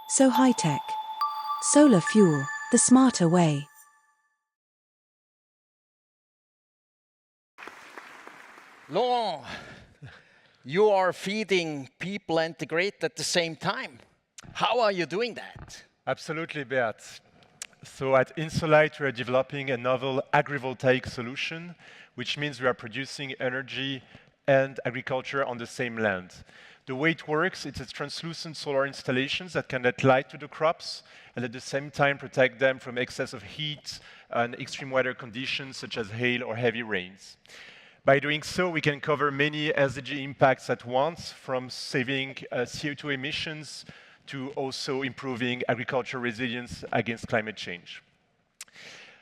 SoHHytec. Solar fuel, the smarter way. Laurent, you are feeding people and the grid at the same time. How are you doing that? Absolutely, Beat. So at Insolight, we are developing a novel agrivoltaic solution, which means we are producing energy and agriculture on the same land. The way it works, it's a translucent solar installations that can let light to the crops and at the same time protect them from excess of heat and extreme weather conditions such as hail or heavy rains. By doing so, we can cover many SDG impacts at once, from saving CO2 emissions to also improving agricultural resilience against climate change.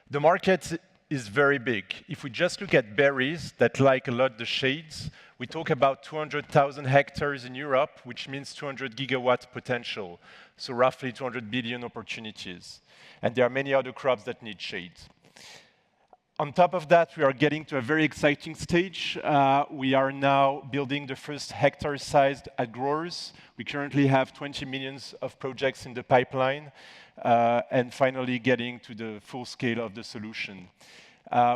The market is very big. If we just look at berries that like a lot the shades, we talk about 200,000 hectares in Europe, which means 200 gigawatt potential, so roughly 200 billion opportunities. And there are many other crops that need shades. On top of that, we are getting to a very exciting stage. We are now building the first hectare-sized agrowers. We currently have 20 million of projects in the pipeline, and finally getting to the full scale of the solution.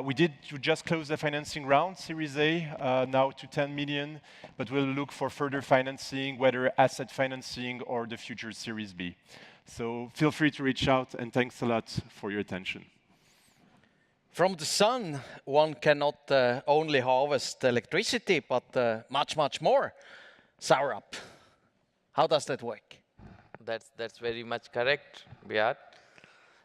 We just close the financing round, Series A, now to 10 million, but we'll look for further financing, whether asset financing or the future Series B. So feel free to reach out, and thanks a lot for your attention. From the sun, one cannot only harvest electricity, but much, much more. Saurabh, how does that work? That's very much correct, Beat.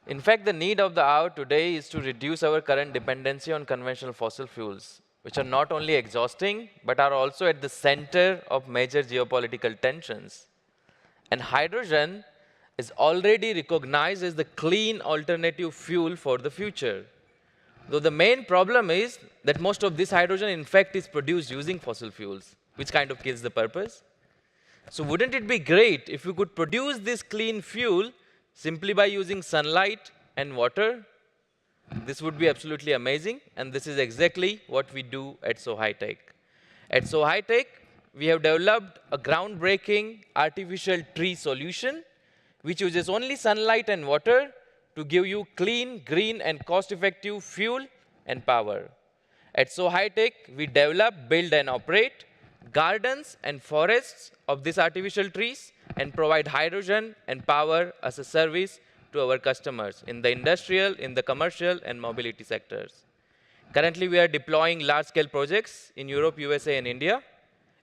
In fact, the need of the hour today is to reduce our current dependency on conventional fossil fuels, which are not only exhausting, but are also at the center of major geopolitical tensions. And hydrogen is already recognized as the clean alternative fuel for the future. Though the main problem is that most of this hydrogen, in fact, is produced using fossil fuels, which kind of kills the purpose. So wouldn't it be great if we could produce this clean fuel simply by using sunlight and water? This would be absolutely amazing, and this is exactly what we do at SoHHytec. At SoHHytec, we have developed a groundbreaking artificial tree solution which uses only sunlight and water to give you clean, green, and cost-effective fuel and power. At SoHHytec, we develop, build, and operate gardens and forests of these artificial trees and provide hydrogen and power as a service to our customers in the industrial, in the commercial, and mobility sectors. Currently, we are deploying large-scale projects in Europe, USA, and India.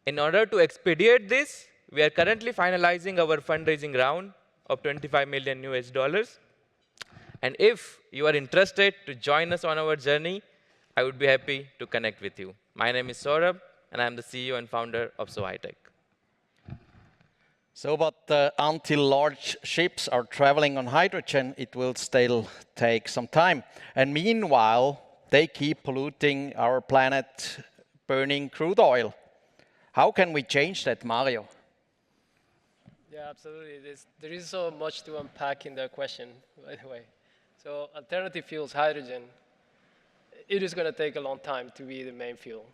In order to expedite this, we are currently finalizing our fundraising round of $25 million US. And if you are interested to join us on our journey, I would be happy to connect with you. My name is Saurabh, and I'm the CEO and founder of SoHHytec. So, but until large ships are traveling on hydrogen, it will still take some time. And meanwhile, they keep polluting our planet, burning crude oil. How can we change that, Mario? Yeah, absolutely. There is so much to unpack in that question, by the way. So alternative fuels, hydrogen, it is going to take a long time to be the main fuel.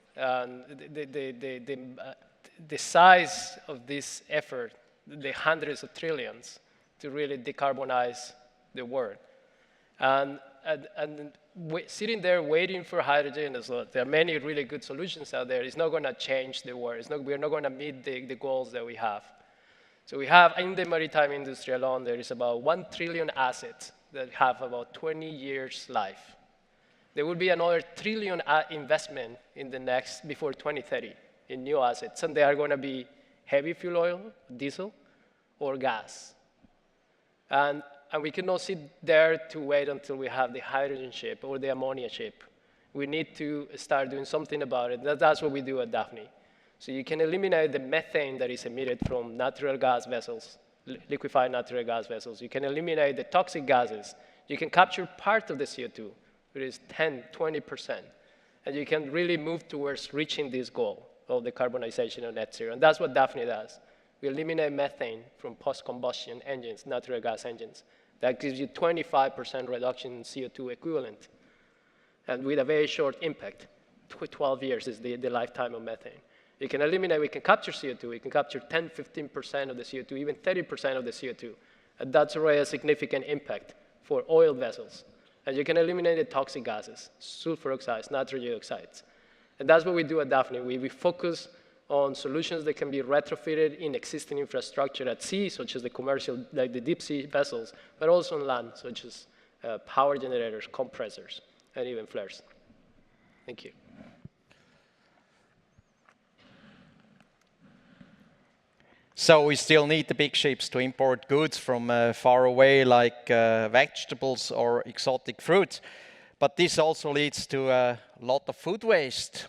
The size of this effort, the hundreds of trillions to really decarbonize the world. And sitting there waiting for hydrogen as well, there are many really good solutions out there. It's not going to change the world. We're not going to meet the goals that we have. So we have, in the maritime industry alone, there is about 1 trillion assets that have about 20 years life. There will be another trillion investment in the next, before 2030, in new assets. And they are going to be heavy fuel oil, diesel, or gas. And we cannot sit there to wait until we have the hydrogen ship or the ammonia ship. We need to start doing something about it. That's what we do at Daphne. So you can eliminate the methane that is emitted from natural gas vessels, liquefied natural gas vessels. You can eliminate the toxic gases. You can capture part of the CO2, which is 10, 20%. And you can really move towards reaching this goal of decarbonization of net zero. And that's what Daphne does. We eliminate methane from post-combustion engines, natural gas engines. That gives you 25% reduction in CO2 equivalent. And with a very short impact, 12 years is the lifetime of methane. You can eliminate, we can capture CO2. We can capture 10, 15% of the CO2, even 30% of the CO2. And that's already a significant impact for oil vessels. And you can eliminate the toxic gases, sulfur oxides, nitrogen oxides. And that's what we do at Daphne. We focus on solutions that can be retrofitted in existing infrastructure at sea, such as the commercial, like the deep sea vessels, but also on land, such as power generators, compressors, and even flares. Thank you. So we still need the big ships to import goods from far away, like vegetables or exotic fruits. But this also leads to a lot of food waste.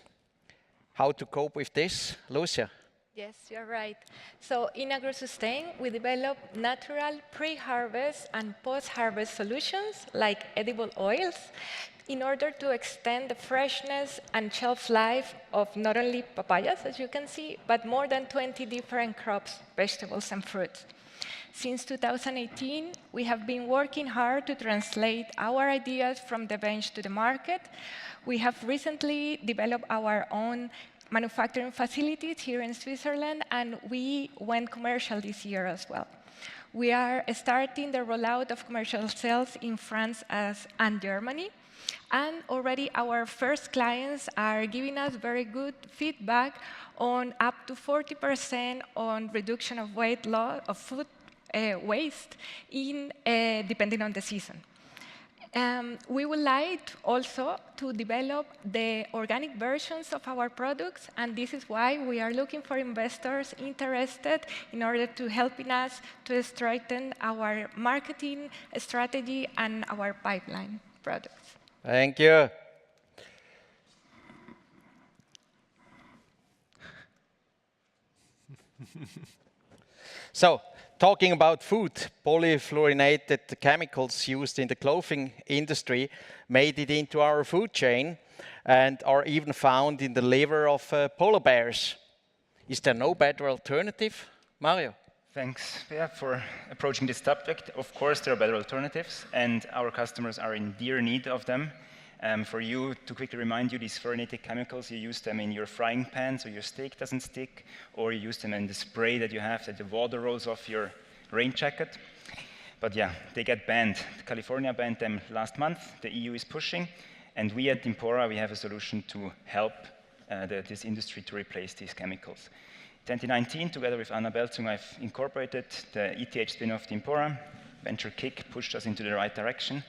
How to cope with this, Lucia? Yes, you're right. So in AgroSustain, we develop natural pre-harvest and post-harvest solutions like edible oils in order to extend the freshness and shelf life of not only papayas, as you can see, but more than 20 different crops, vegetables, and fruits. Since 2018, we have been working hard to translate our ideas from the bench to the market. We have recently developed our own manufacturing facilities here in Switzerland, and we went commercial this year as well. We are starting the rollout of commercial sales in France and Germany. And already our first clients are giving us very good feedback on up to 40% on reduction of weight loss of food waste depending on the season. We would like also to develop the organic versions of our products, and this is why we are looking for investors interested in order to helping us to strengthen our marketing strategy and our pipeline products. Thank you. So, talking about food, polyfluorinated chemicals used in the clothing industry made it into our food chain and are even found in the liver of polar bears. Is there no better alternative, Mario? Thanks, for approaching this subject. Of course, there are better alternatives, and our customers are in dear need of them. For you, to quickly remind you, these fluorinated chemicals, you use them in your frying pan so your steak doesn't stick, or you use them in the spray that you have that the water rolls off your rain jacket. But yeah, they get banned. California banned them last month, the EU is pushing, and we at Tempora, we have a solution to help this industry to replace these chemicals. 2019, together with Anna Belzung, I've incorporated the ETH spin-off Tempora. Venture Kick pushed us into the right direction.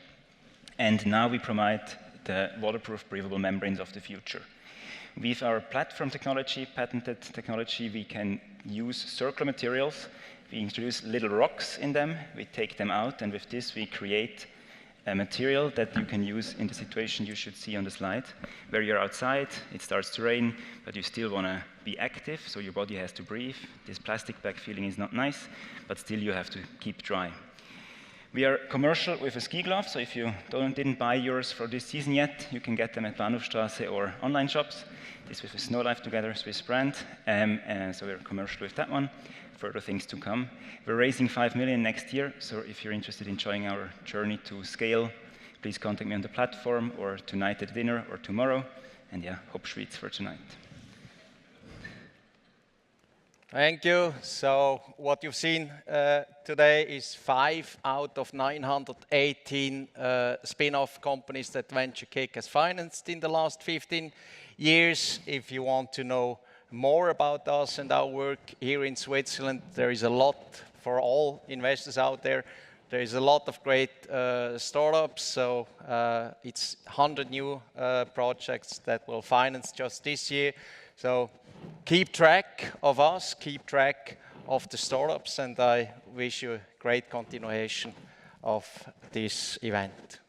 And now we provide the waterproof breathable membranes of the future. With our platform technology, patented technology, we can use circular materials. We introduce little rocks in them, we take them out, and with this we create a material that you can use in the situation you should see on the slide, where you're outside, it starts to rain, but you still want to be active, so your body has to breathe. This plastic bag feeling is not nice, but still you have to keep dry. We are commercial with a ski glove, so if you didn't buy yours for this season yet, you can get them at Bahnhofstrasse or online shops. This with a Snow Life Together Swiss brand, so we're commercial with that one. Further things to come. We're raising 5 million next year, so if you're interested in joining our journey to scale, please contact me on the platform or tonight at dinner or tomorrow. And yeah, hope Schweiz for tonight. Thank you. So what you've seen today is 5 out of 918 spin-off companies that Venture Kick has financed in the last 15 years. If you want to know more about us and our work here in Switzerland, there is a lot for all investors out there. There is a lot of great startups, so it's 100 new projects that will finance just this year. So keep track of us, keep track of the startups, and I wish you a great continuation of this event.